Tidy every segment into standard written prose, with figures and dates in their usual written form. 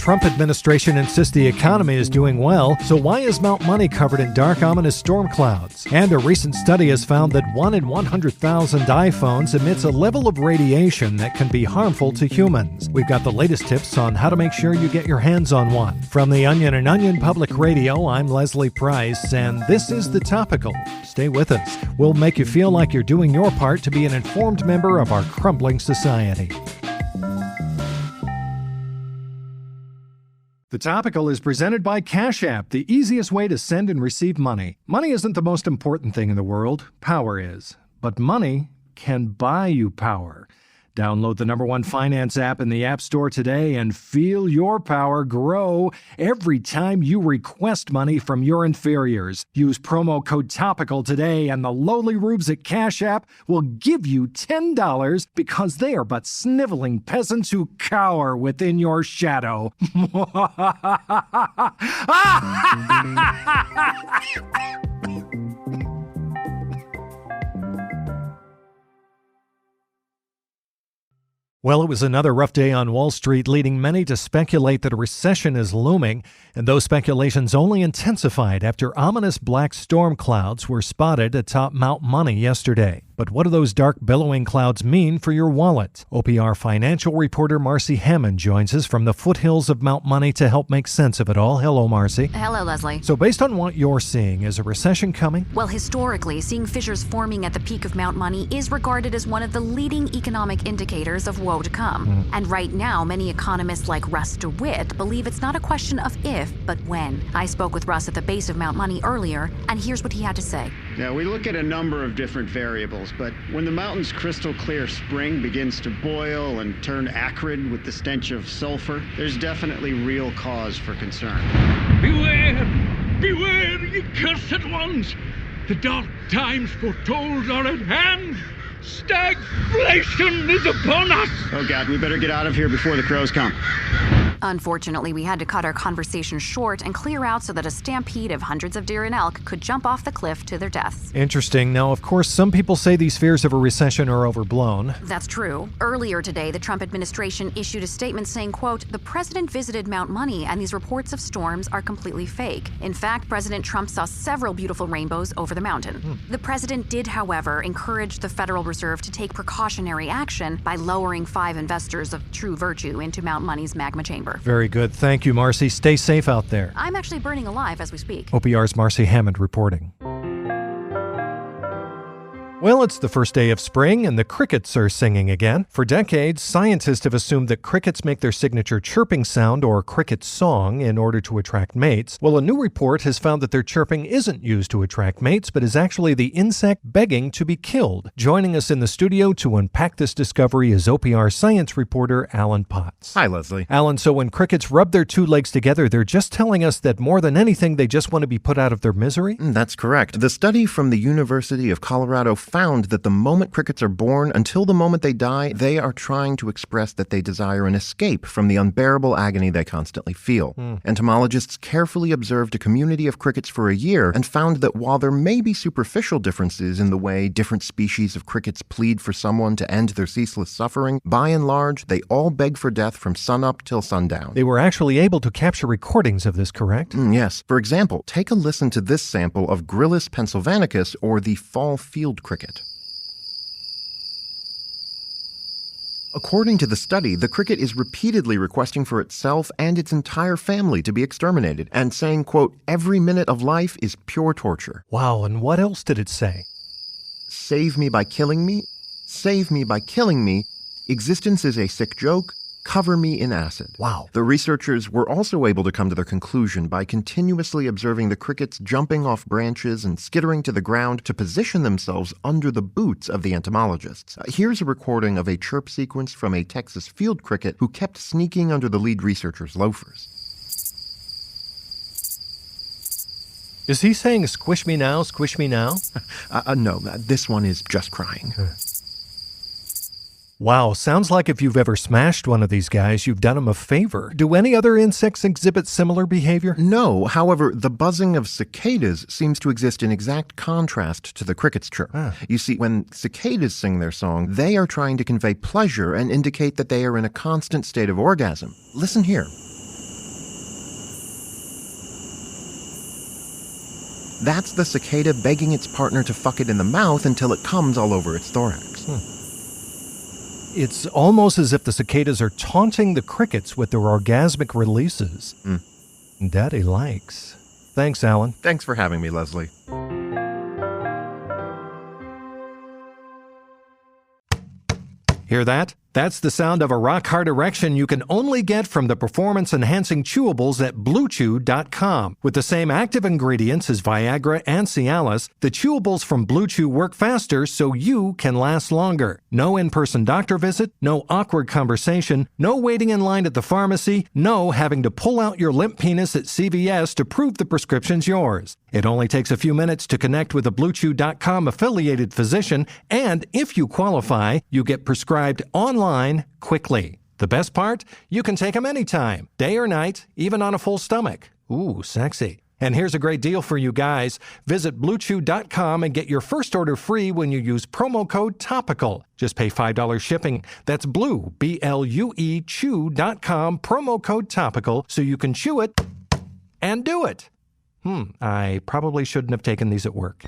Trump administration insists the economy is doing well, so why is Mount Money covered in dark, ominous storm clouds? And a recent study has found that 1 in 100,000 iPhones emits a level of radiation that can be harmful to humans. We've got the latest tips on how to make sure you get your hands on one. From The Onion and Onion Public Radio, I'm Leslie Price, and this is The Topical. Stay with us. We'll make you feel like you're doing your part to be an informed member of our crumbling society. The Topical is presented by Cash App, the easiest way to send and receive money. Money isn't the most important thing in the world. Power is. But money can buy you power. Download the #1 finance app in the App Store today and feel your power grow every time you request money from your inferiors. Use promo code TOPICAL today and the lowly rubes at Cash App will give you $10 because they are but sniveling peasants who cower within your shadow. Well, it was another rough day on Wall Street, leading many to speculate that a recession is looming, and those speculations only intensified after ominous black storm clouds were spotted atop Mount Money yesterday. But what do those dark billowing clouds mean for your wallet? OPR financial reporter Marcy Hammond joins us from the foothills of Mount Money to help make sense of it all. Hello, Marcy. Hello, Leslie. So based on what you're seeing, is a recession coming? Well, historically, seeing fissures forming at the peak of Mount Money is regarded as one of the leading economic indicators of woe to come. And right now, many economists like Russ DeWitt believe it's not a question of if, but when. I spoke with Russ at the base of Mount Money earlier, and here's what he had to say. Yeah, we look at a number of different variables, but when the mountain's crystal clear spring begins to boil and turn acrid with the stench of sulfur, there's definitely real cause for concern. Beware! Beware, ye cursed ones! The dark times foretold are at hand! Stagflation is upon us! Oh God, we better get out of here before the crows come. Unfortunately, we had to cut our conversation short and clear out so that a stampede of hundreds of deer and elk could jump off the cliff to their deaths. Interesting. Now, of course, some people say these fears of a recession are overblown. That's true. Earlier today, the Trump administration issued a statement saying, quote, "The president visited Mount Money and these reports of storms are completely fake. In fact, President Trump saw several beautiful rainbows over the mountain." The president did, however, encourage the Federal Reserve to take precautionary action by lowering 5 investors of true virtue into Mount Money's magma chamber. Very good. Thank you, Marcy. Stay safe out there. I'm actually burning alive as we speak. OPR's Marcy Hammond reporting. Well, it's the first day of spring, and the crickets are singing again. For decades, scientists have assumed that crickets make their signature chirping sound, or cricket song, in order to attract mates. Well, a new report has found that their chirping isn't used to attract mates, but is actually the insect begging to be killed. Joining us in the studio to unpack this discovery is OPR science reporter Alan Potts. Hi, Leslie. Alan, so when crickets rub their 2 legs together, they're just telling us that more than anything, they just want to be put out of their misery? That's correct. The study from the University of Colorado found that the moment crickets are born until the moment they die, they are trying to express that they desire an escape from the unbearable agony they constantly feel. Entomologists carefully observed a community of crickets for a year and found that while there may be superficial differences in the way different species of crickets plead for someone to end their ceaseless suffering, by and large, they all beg for death from sunup till sundown. They were actually able to capture recordings of this, correct? Yes. For example, take a listen to this sample of Gryllus pennsylvanicus, or the fall field cricket. According to the study, the cricket is repeatedly requesting for itself and its entire family to be exterminated, and saying, quote, "Every minute of life is pure torture." Wow, and what else did it say? "Save me by killing me. Save me by killing me. Existence is a sick joke. Cover me in acid." Wow. The researchers were also able to come to their conclusion by continuously observing the crickets jumping off branches and skittering to the ground to position themselves under the boots of the entomologists. Here's a recording of a chirp sequence from a Texas field cricket who kept sneaking under the lead researcher's loafers. Is he saying squish me now, squish me now? No, this one is just crying. Wow, sounds like if you've ever smashed one of these guys, you've done them a favor. Do any other insects exhibit similar behavior? No, however, the buzzing of cicadas seems to exist in exact contrast to the cricket's chirp. You see, when cicadas sing their song, they are trying to convey pleasure and indicate that they are in a constant state of orgasm. Listen here. That's the cicada begging its partner to fuck it in the mouth until it comes all over its thorax. It's almost as if the cicadas are taunting the crickets with their orgasmic releases. Daddy likes. Thanks, Alan. Thanks for having me, Leslie. Hear that? That's the sound of a rock-hard erection you can only get from the performance-enhancing chewables at BlueChew.com. With the same active ingredients as Viagra and Cialis, the chewables from Blue Chew work faster so you can last longer. No in-person doctor visit, no awkward conversation, no waiting in line at the pharmacy, no having to pull out your limp penis at CVS to prove the prescription's yours. It only takes a few minutes to connect with a BlueChew.com affiliated physician, and if you qualify, you get prescribed online quickly. The best part? You can take them anytime, day or night, even on a full stomach. Ooh, sexy. And here's a great deal for you guys. Visit BlueChew.com and get your first order free when you use promo code TOPICAL. Just pay $5 shipping. That's Blue, B-L-U-E, Chew.com, promo code TOPICAL, so you can chew it and do it. I probably shouldn't have taken these at work.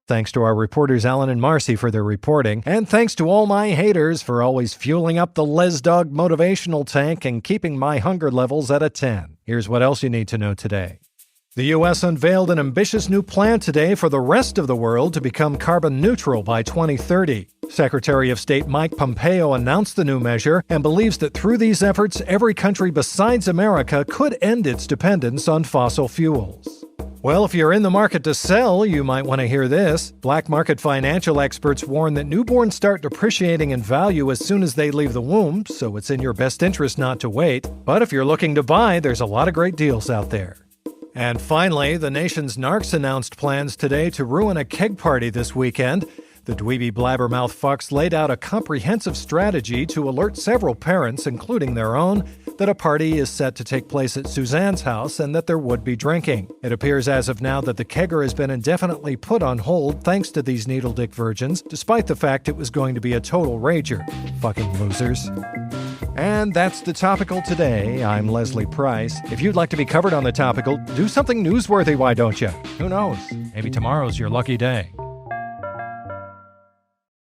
Thanks to our reporters Alan and Marcy for their reporting, and thanks to all my haters for always fueling up the Les Dog motivational tank and keeping my hunger levels at a 10. Here's what else you need to know today. The U.S. unveiled an ambitious new plan today for the rest of the world to become carbon neutral by 2030. Secretary of State Mike Pompeo announced the new measure and believes that through these efforts, every country besides America could end its dependence on fossil fuels. Well, if you're in the market to sell, you might want to hear this. Black market financial experts warn that newborns start depreciating in value as soon as they leave the womb, so it's in your best interest not to wait. But if you're looking to buy, there's a lot of great deals out there. And finally, the nation's narcs announced plans today to ruin a keg party this weekend. The dweeby blabbermouth fucks laid out a comprehensive strategy to alert several parents, including their own, that a party is set to take place at Suzanne's house and that there would be drinking. It appears as of now that the kegger has been indefinitely put on hold thanks to these needle-dick virgins, despite the fact it was going to be a total rager. Fucking losers. And that's the Topical today. I'm Leslie Price. If you'd like to be covered on the Topical, do something newsworthy, why don't you? Who knows? Maybe tomorrow's your lucky day.